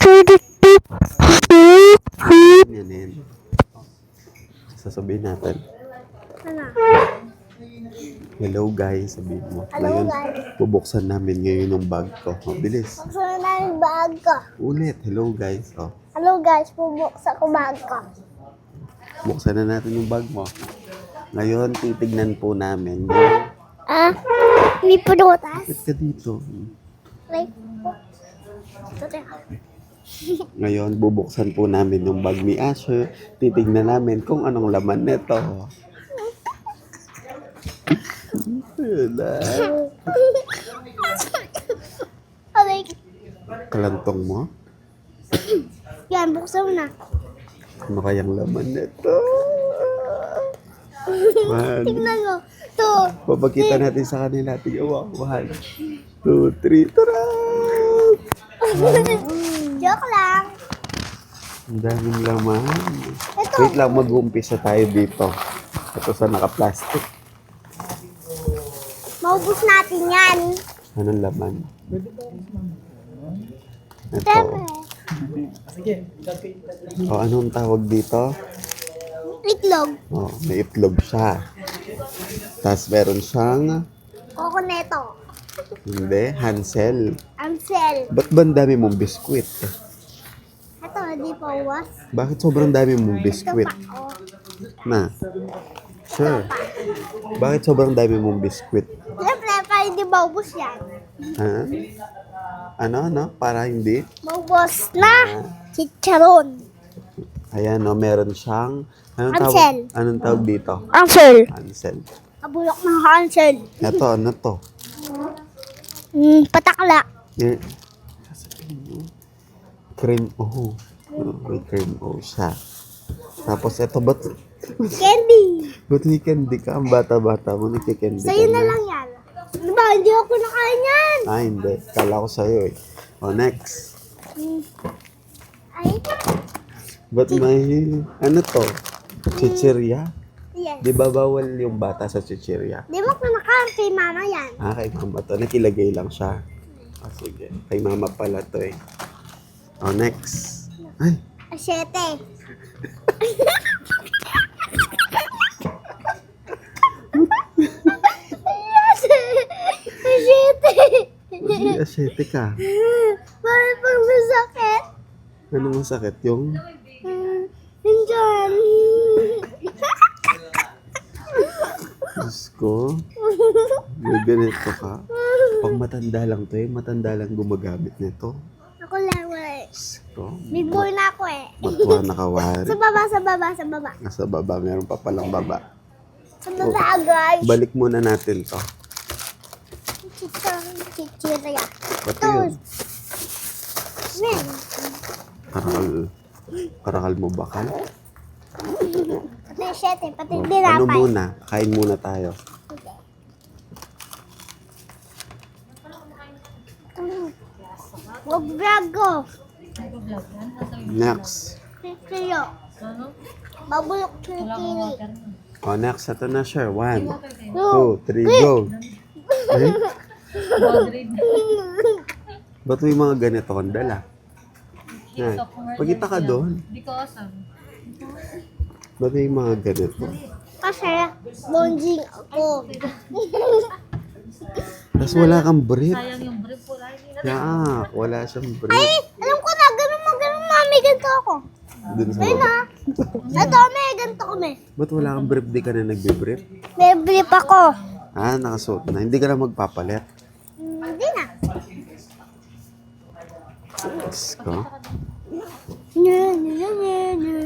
Yan. Sasabihin natin. Ano? Hello guys, sabihin mo. Hello, Ngayon, guys. bubuksan namin ngayon yung bag ko. Mabilis. Buksan na yung bag ko. Ulit. Hello guys. Hello guys, bubuksan ko bag ko. Buksan na natin yung bag mo. Ngayon, titignan po namin yung... Ah? Hindi punutas? Bakit ka dito? Like, ito teka. Ngayon, bubuksan po namin yung bag ni Asher. Titignan namin kung anong laman nito. Wala. Like, Kalantong mo? yan, buksan mo na. Ano kayang laman nito? Man. Tingnan mo. Ito. Papakita natin sa kanila. Tingnan mo. 1, 2, 3. Tara! Joke lang. Ang daming laman. Ito. Wait lang, mag-uumpisa tayo dito. Ito sa naka-plastic. Maubos natin yan. Anong laman? Ito. Siyempre. O, anong tawag dito? Itlog. O, may itlog siya. Tapos meron siyang, Kokoneto. hindi, Hansel. Ansel. Ba't ba ang dami mong biskwit? Ito, hindi pa uwas. Bakit sobrang dami mong Ito biskwit? pa. Oh. Na? Sure. Bakit sobrang dami mong biskwit? Siyempre, para hindi maubos yan. Ha? Ano? Para hindi? Maubos na. Chicharon. Ayan, no, meron siyang... Hansel. Anong tawag dito? Ansel. Hansel. Kabulok ng Ansel. Ito, ano to? Patakla. Eh, sasabihin mo. Cream O. May cream O siya. Tapos ito, ba't Candy. may candy ka? Ang bata-bata mo, nagkikandy ka Sa'yo na lang yan. Diba, hindi ako nakain yan. Ah, hindi. Kala ko sa'yo eh. O, next. Ay, Ba't may... Ano to? Chichirya? yes. Di ba bawal yung bata sa chichirya? Di ba kumakain kay mama yan? Ah, kay mama to. Nakilagay lang siya. Ah, sige. Kay mama pala to eh. O, next. Ay, Asyete. Yes! Asyete. hindi asyete ka. Parang pag masakit. Ano masakit? Yung... Yung dyan. Diyos ko. May ganito ka. Pag matanda lang to eh. Matanda lang gumagamit nito. Ako lang, wala. Diyos ko. Big boy na ako eh. Matuwa nakawari. Sa baba, sa baba, sa baba. Nasa baba. Meron pa palang baba. Sa baba, guys. Balik muna natin to. Chichirya. Pati Ito. yun. Men. Karakal mo bakal? Pati asyete, pati Ano dinapay. muna? Kain muna tayo. Huwag vlog ko. Next. Kikilo. Babulok kikili. O, next. Ito na, sure. 1, 2, 3, go. Eh? Ba't may mga ganito kang dala? Yan. Pagkita ka doon. Ba't may mga ganito? Kasi, bonjing ako. Tapos wala kang brief. Sayang yung brief po lang. Yak, wala siyang brief. Ay, alam ko na, ganun mami, ganito ako. Dun sa Ayun baba. na. Ito, may ganito kami. Ba't wala kang brief? Di ka na nagbe-brief? May brief ako. Ah, nakasuot na. Hindi ka na magpapalit. Hindi na. Diyos ko. Nye, nye, nye, nye.